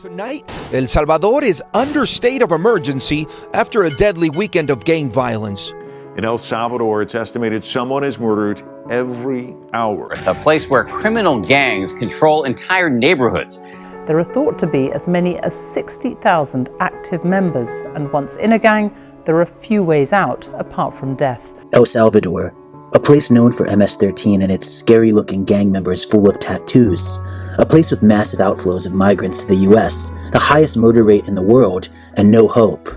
Tonight, El Salvador is under state of emergency after a deadly weekend of gang violence. In El Salvador, it's estimated someone is murdered every hour. A place where criminal gangs control entire neighborhoods. There are thought to be as many as 60,000 active members, and once in a gang, there are few ways out apart from death. El Salvador, a place known for MS-13 and its scary-looking gang members full of tattoos. A place with massive outflows of migrants to the US, the highest murder rate in the world, and no hope.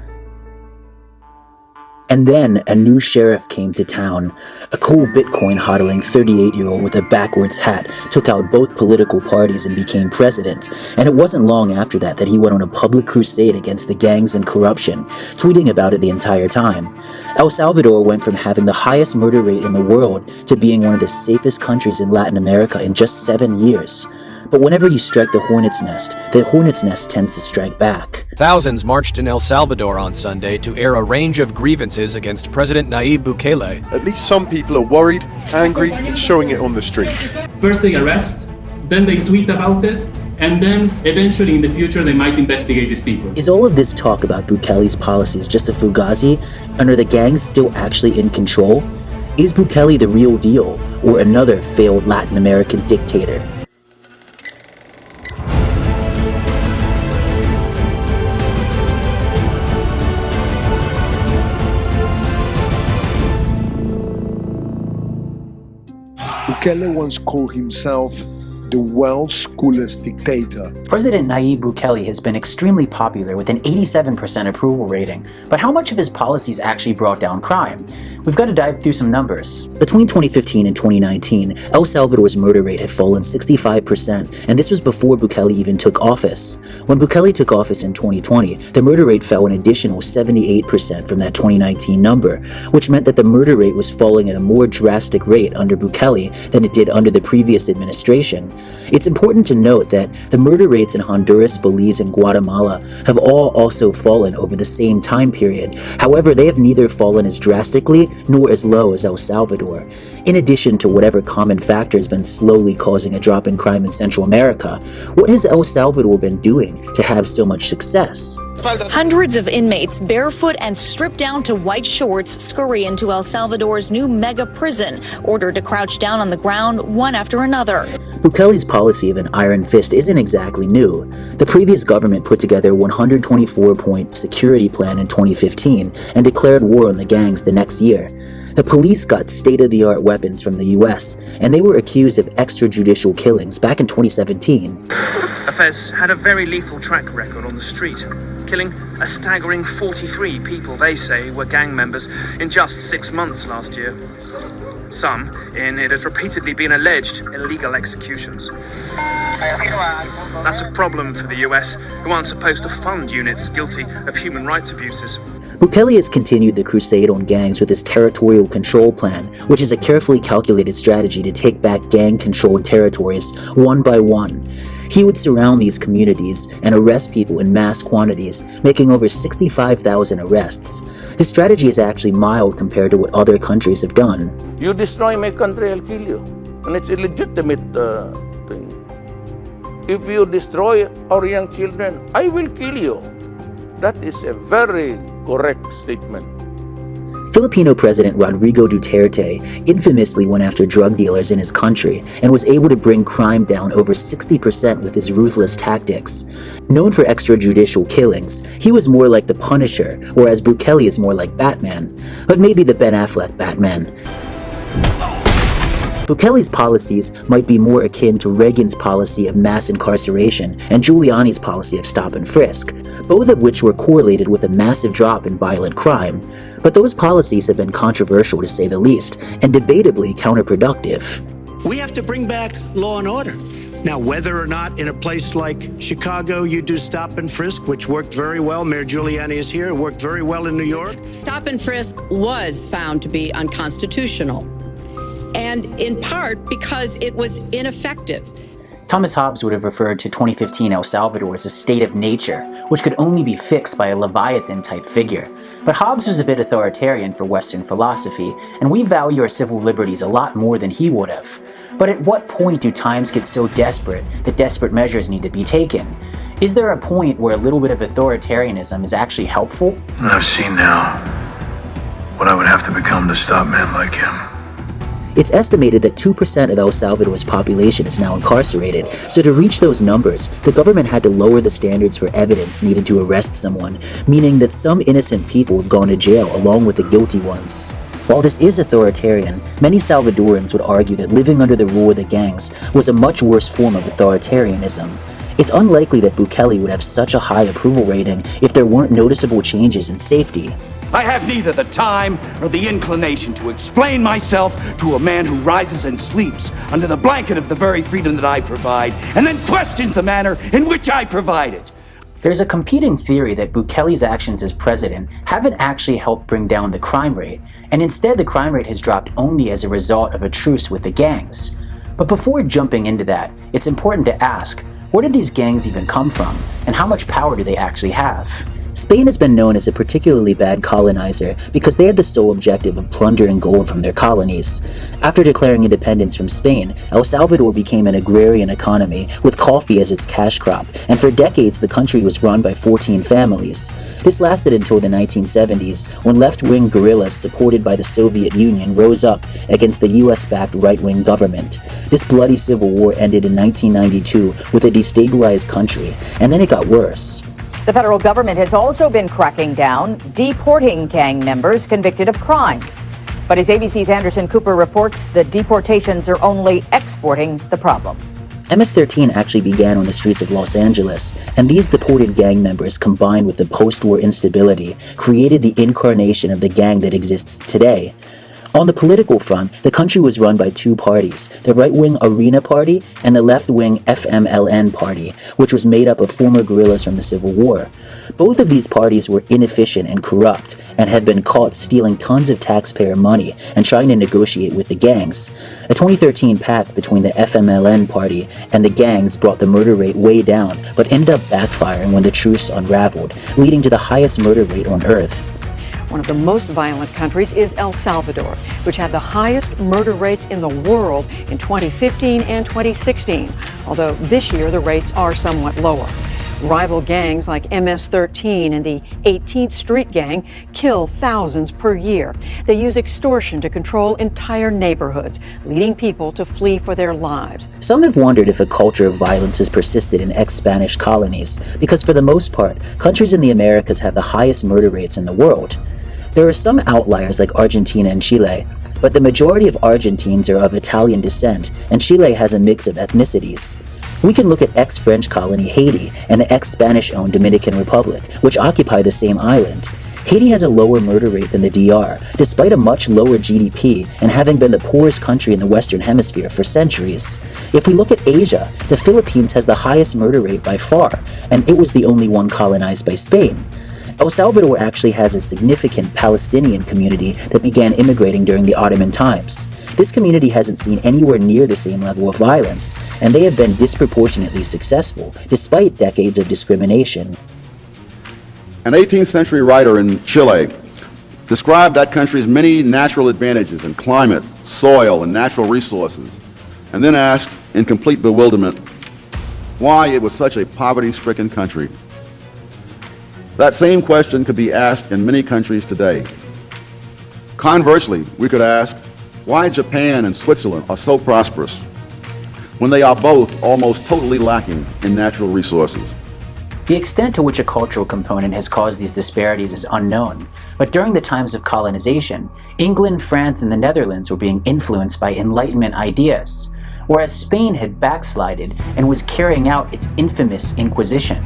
And then a new sheriff came to town. A cool Bitcoin hodling 38-year-old with a backwards hat took out both political parties and became president. And it wasn't long after that he went on a public crusade against the gangs and corruption, tweeting about it the entire time. El Salvador went from having the highest murder rate in the world to being one of the safest countries in Latin America in just 7 years. But whenever you strike the hornet's nest tends to strike back. Thousands marched in El Salvador on Sunday to air a range of grievances against President Nayib Bukele. At least some people are worried, angry, and showing it on the streets. First they arrest, then they tweet about it, and then eventually in the future they might investigate these people. Is all of this talk about Bukele's policies just a fugazi, and are the gangs still actually in control? Is Bukele the real deal, or another failed Latin American dictator? Bukele once called himself the world's coolest dictator. President Nayib Bukele has been extremely popular with an 87% approval rating, but how much of his policies actually brought down crime? We've got to dive through some numbers. Between 2015 and 2019, El Salvador's murder rate had fallen 65%, and this was before Bukele even took office. When Bukele took office in 2020, the murder rate fell an additional 78% from that 2019 number, which meant that the murder rate was falling at a more drastic rate under Bukele than it did under the previous administration. It's important to note that the murder rates in Honduras, Belize, and Guatemala have all also fallen over the same time period. However, they have neither fallen as drastically nor as low as El Salvador. In addition to whatever common factor has been slowly causing a drop in crime in Central America, what has El Salvador been doing to have so much success? Hundreds of inmates, barefoot and stripped down to white shorts, scurry into El Salvador's new mega prison, ordered to crouch down on the ground one after another. Bukele's policy of an iron fist isn't exactly new. The previous government put together a 124-point security plan in 2015 and declared war on the gangs the next year. The police got state-of-the-art weapons from the US, and they were accused of extrajudicial killings back in 2017. Fez had a very lethal track record on the street, killing a staggering 43 people they say were gang members in just 6 months last year. Some in, it has repeatedly been alleged, illegal executions. That's a problem for the US, who aren't supposed to fund units guilty of human rights abuses. Bukele has continued the crusade on gangs with his territorial control plan, which is a carefully calculated strategy to take back gang-controlled territories one by one. He would surround these communities and arrest people in mass quantities, making over 65,000 arrests. This strategy is actually mild compared to what other countries have done. You destroy my country, I'll kill you. And it's a legitimate thing. If you destroy our young children, I will kill you. That is a very correct statement. Filipino President Rodrigo Duterte infamously went after drug dealers in his country and was able to bring crime down over 60% with his ruthless tactics. Known for extrajudicial killings, he was more like the Punisher, whereas Bukele is more like Batman, but maybe the Ben Affleck Batman. Bukele's policies might be more akin to Reagan's policy of mass incarceration and Giuliani's policy of stop and frisk, both of which were correlated with a massive drop in violent crime. But those policies have been controversial to say the least, and debatably counterproductive. We have to bring back law and order. Now, whether or not in a place like Chicago you do stop and frisk, which worked very well, Mayor Giuliani is here, it worked very well in New York. Stop and frisk was found to be unconstitutional, and in part because it was ineffective. Thomas Hobbes would have referred to 2015 El Salvador as a state of nature, which could only be fixed by a Leviathan-type figure. But Hobbes was a bit authoritarian for Western philosophy, and we value our civil liberties a lot more than he would have. But at what point do times get so desperate that desperate measures need to be taken? Is there a point where a little bit of authoritarianism is actually helpful? I've seen now what I would have to become to stop men like him. It's estimated that 2% of El Salvador's population is now incarcerated, so to reach those numbers, the government had to lower the standards for evidence needed to arrest someone, meaning that some innocent people have gone to jail along with the guilty ones. While this is authoritarian, many Salvadorans would argue that living under the rule of the gangs was a much worse form of authoritarianism. It's unlikely that Bukele would have such a high approval rating if there weren't noticeable changes in safety. I have neither the time nor the inclination to explain myself to a man who rises and sleeps under the blanket of the very freedom that I provide, and then questions the manner in which I provide it. There's a competing theory that Bukele's actions as president haven't actually helped bring down the crime rate, and instead the crime rate has dropped only as a result of a truce with the gangs. But before jumping into that, it's important to ask, where did these gangs even come from, and how much power do they actually have? Spain has been known as a particularly bad colonizer because they had the sole objective of plundering gold from their colonies. After declaring independence from Spain, El Salvador became an agrarian economy with coffee as its cash crop, and for decades the country was run by 14 families. This lasted until the 1970s, when left-wing guerrillas supported by the Soviet Union rose up against the US-backed right-wing government. This bloody civil war ended in 1992 with a destabilized country, and then it got worse. The federal government has also been cracking down, deporting gang members convicted of crimes. But as ABC's Anderson Cooper reports, the deportations are only exporting the problem. MS-13 actually began on the streets of Los Angeles, and these deported gang members, combined with the post-war instability, created the incarnation of the gang that exists today. On the political front, the country was run by two parties, the right-wing Arena Party and the left-wing FMLN Party, which was made up of former guerrillas from the Civil War. Both of these parties were inefficient and corrupt, and had been caught stealing tons of taxpayer money and trying to negotiate with the gangs. A 2013 pact between the FMLN Party and the gangs brought the murder rate way down, but ended up backfiring when the truce unraveled, leading to the highest murder rate on Earth. One of the most violent countries is El Salvador, which had the highest murder rates in the world in 2015 and 2016, although this year the rates are somewhat lower. Rival gangs like MS-13 and the 18th Street Gang kill thousands per year. They use extortion to control entire neighborhoods, leading people to flee for their lives. Some have wondered if a culture of violence has persisted in ex-Spanish colonies, because for the most part, countries in the Americas have the highest murder rates in the world. There are some outliers like Argentina and Chile, but the majority of Argentines are of Italian descent, and Chile has a mix of ethnicities. We can look at ex-French colony Haiti and the ex-Spanish-owned Dominican Republic, which occupy the same island. Haiti has a lower murder rate than the DR, despite a much lower GDP and having been the poorest country in the Western Hemisphere for centuries. If we look at Asia, the Philippines has the highest murder rate by far, and it was the only one colonized by Spain. El Salvador actually has a significant Palestinian community that began immigrating during the Ottoman times. This community hasn't seen anywhere near the same level of violence, and they have been disproportionately successful, despite decades of discrimination. An 18th century writer in Chile described that country's many natural advantages in climate, soil, and natural resources, and then asked, in complete bewilderment, why it was such a poverty-stricken country. That same question could be asked in many countries today. Conversely, we could ask why Japan and Switzerland are so prosperous when they are both almost totally lacking in natural resources. The extent to which a cultural component has caused these disparities is unknown, but during the times of colonization, England, France, and the Netherlands were being influenced by Enlightenment ideas, whereas Spain had backslided and was carrying out its infamous Inquisition.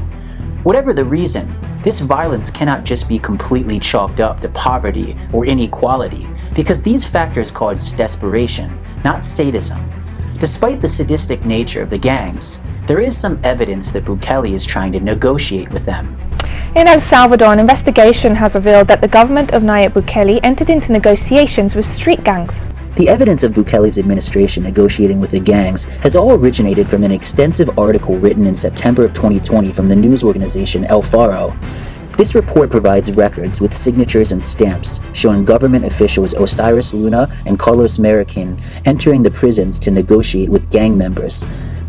Whatever the reason, this violence cannot just be completely chalked up to poverty or inequality, because these factors cause desperation, not sadism. Despite the sadistic nature of the gangs, there is some evidence that Bukele is trying to negotiate with them. In El Salvador, an investigation has revealed that the government of Nayib Bukele entered into negotiations with street gangs. The evidence of Bukele's administration negotiating with the gangs has all originated from an extensive article written in September of 2020 from the news organization El Faro. This report provides records with signatures and stamps showing government officials Osiris Luna and Carlos Mariquin entering the prisons to negotiate with gang members.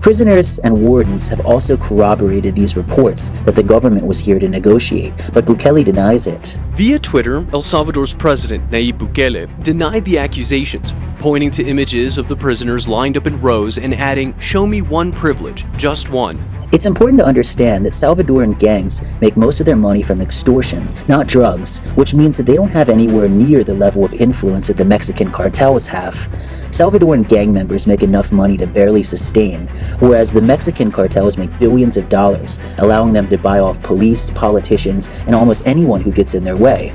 Prisoners and wardens have also corroborated these reports that the government was here to negotiate, but Bukele denies it. Via Twitter, El Salvador's president, Nayib Bukele, denied the accusations, pointing to images of the prisoners lined up in rows and adding, "Show me one privilege, just one." It's important to understand that Salvadoran gangs make most of their money from extortion, not drugs, which means that they don't have anywhere near the level of influence that the Mexican cartels have. Salvadoran gang members make enough money to barely sustain, whereas the Mexican cartels make billions of dollars, allowing them to buy off police, politicians, and almost anyone who gets in their way.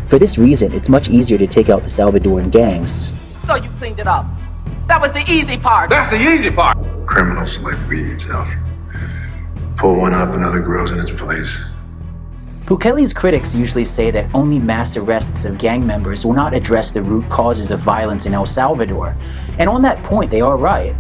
For this reason, it's much easier to take out the Salvadoran gangs. So you cleaned it up. That was the easy part. That's the easy part. Criminals like weeds, Alfred. Pull one up, another grows in its place. Bukele's critics usually say that only mass arrests of gang members will not address the root causes of violence in El Salvador. And on that point, they are right.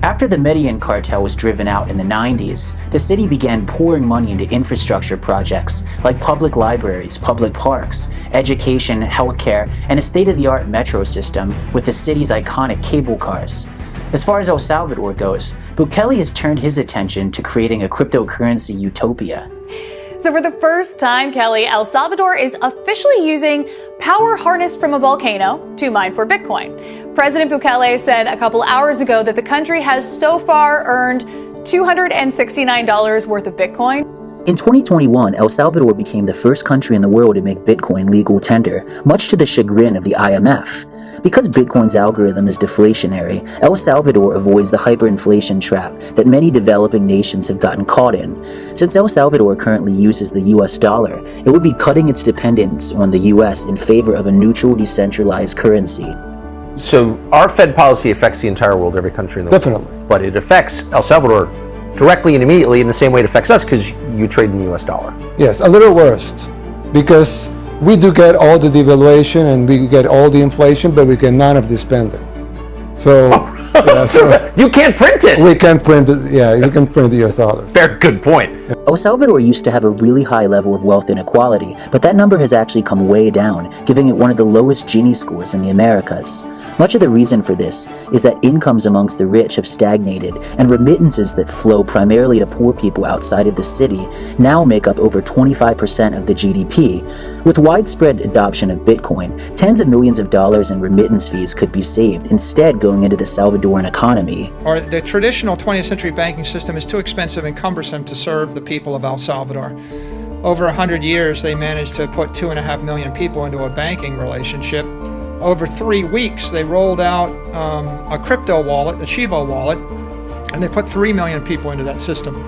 After the Medellin cartel was driven out in the 90s, the city began pouring money into infrastructure projects like public libraries, public parks, education, healthcare, and a state-of-the-art metro system with the city's iconic cable cars. As far as El Salvador goes, Bukele has turned his attention to creating a cryptocurrency utopia. So for the first time, Kelly, El Salvador is officially using power harnessed from a volcano to mine for Bitcoin. President Bukele said a couple hours ago that the country has so far earned $269 worth of Bitcoin. In 2021, El Salvador became the first country in the world to make Bitcoin legal tender, much to the chagrin of the IMF. Because Bitcoin's algorithm is deflationary, El Salvador avoids the hyperinflation trap that many developing nations have gotten caught in. Since El Salvador currently uses the US dollar, it would be cutting its dependence on the US in favor of a neutral, decentralized currency. So our Fed policy affects the entire world, every country in the world. Definitely. But it affects El Salvador directly and immediately in the same way it affects us because you trade in the US dollar. Yes, a little worse, because we do get all the devaluation and we get all the inflation, but we get none of the spending. So, yeah, so you can't print it. We can't print it. Yeah, you can print the US dollars. Fair, good point. El Salvador used to have a really high level of wealth inequality, but that number has actually come way down, giving it one of the lowest Gini scores in the Americas. Much of the reason for this is that incomes amongst the rich have stagnated, and remittances that flow primarily to poor people outside of the city now make up over 25% of the GDP. With widespread adoption of Bitcoin, tens of millions of dollars in remittance fees could be saved, instead going into the Salvadoran economy. Or the traditional 20th century banking system is too expensive and cumbersome to serve the people of El Salvador. Over 100 years, they managed to put 2.5 million people into a banking relationship. Over 3 weeks, they rolled out a crypto wallet, a Chivo wallet, and they put 3 million people into that system.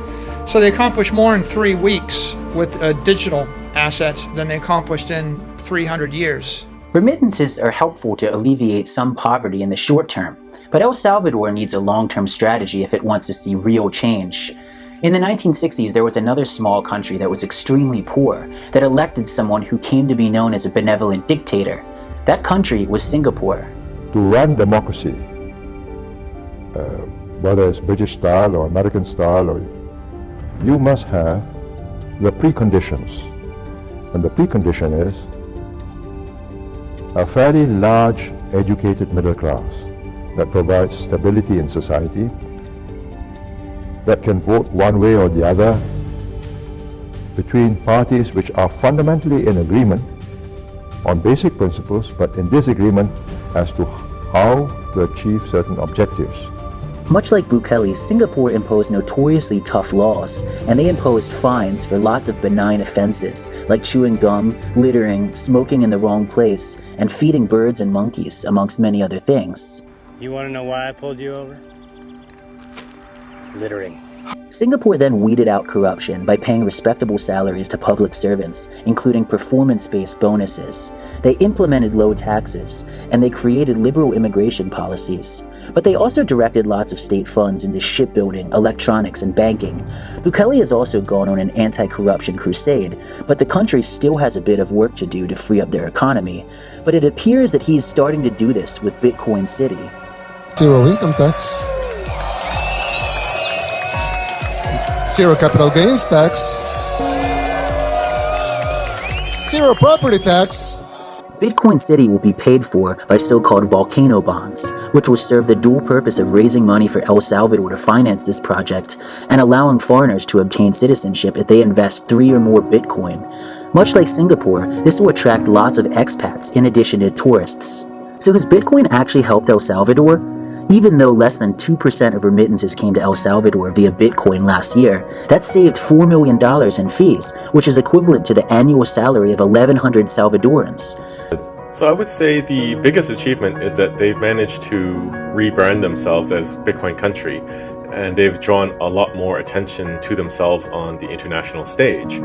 So they accomplished more in 3 weeks with digital assets than they accomplished in 300 years. Remittances are helpful to alleviate some poverty in the short term, but El Salvador needs a long-term strategy if it wants to see real change. In the 1960s, there was another small country that was extremely poor that elected someone who came to be known as a benevolent dictator. That country was Singapore. To run democracy, whether it's British style or American style, you must have the preconditions. And the precondition is a fairly large educated middle class that provides stability in society, that can vote one way or the other between parties which are fundamentally in agreement on basic principles, but in disagreement as to how to achieve certain objectives. Much like Bukele, Singapore imposed notoriously tough laws, and they imposed fines for lots of benign offenses, like chewing gum, littering, smoking in the wrong place, and feeding birds and monkeys, amongst many other things. You want to know why I pulled you over? Littering. Singapore then weeded out corruption by paying respectable salaries to public servants, including performance-based bonuses. They implemented low taxes, and they created liberal immigration policies. But they also directed lots of state funds into shipbuilding, electronics, and banking. Bukele has also gone on an anti-corruption crusade, but the country still has a bit of work to do to free up their economy. But it appears that he's starting to do this with Bitcoin City. Zero income tax. Zero capital gains tax. Zero property tax. Bitcoin City will be paid for by so-called volcano bonds, which will serve the dual purpose of raising money for El Salvador to finance this project and allowing foreigners to obtain citizenship if they invest 3 or more Bitcoin. Much like Singapore, this will attract lots of expats in addition to tourists. So has Bitcoin actually helped El Salvador? Even though less than 2% of remittances came to El Salvador via Bitcoin last year, that saved $4 million in fees, which is equivalent to the annual salary of 1,100 Salvadorans. So I would say the biggest achievement is that they've managed to rebrand themselves as Bitcoin country, and they've drawn a lot more attention to themselves on the international stage.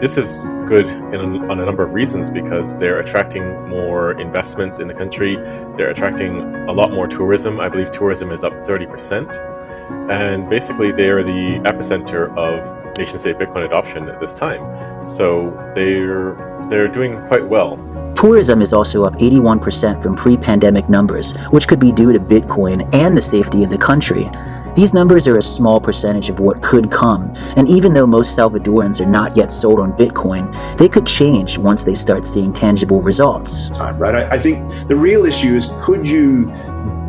This is good on a number of reasons because they're attracting more investments in the country. They're attracting a lot more tourism. I believe tourism is up 30%. And basically they are the epicenter of nation-state Bitcoin adoption at this time. So they're doing quite well. Tourism is also up 81% from pre-pandemic numbers, which could be due to Bitcoin and the safety of the country. These numbers are a small percentage of what could come, and even though most Salvadorans are not yet sold on Bitcoin, they could change once they start seeing tangible results. Right? I think the real issue is, could you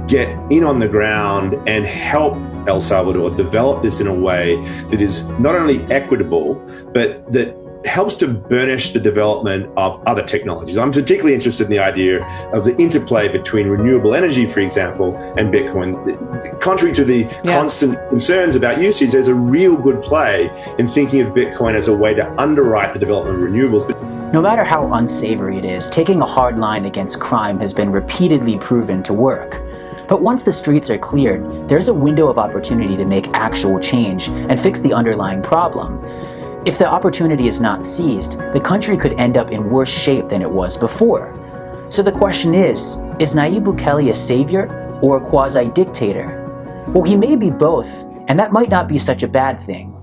get in on the ground and help El Salvador develop this in a way that is not only equitable, but that helps to burnish the development of other technologies. I'm particularly interested in the idea of the interplay between renewable energy, for example, and Bitcoin. Contrary to the constant concerns about usage, there's a real good play in thinking of Bitcoin as a way to underwrite the development of renewables. No matter how unsavory it is, taking a hard line against crime has been repeatedly proven to work. But once the streets are cleared, there's a window of opportunity to make actual change and fix the underlying problem. If the opportunity is not seized, the country could end up in worse shape than it was before. So the question is Nayib Bukele a savior or a quasi-dictator? Well, he may be both, and that might not be such a bad thing.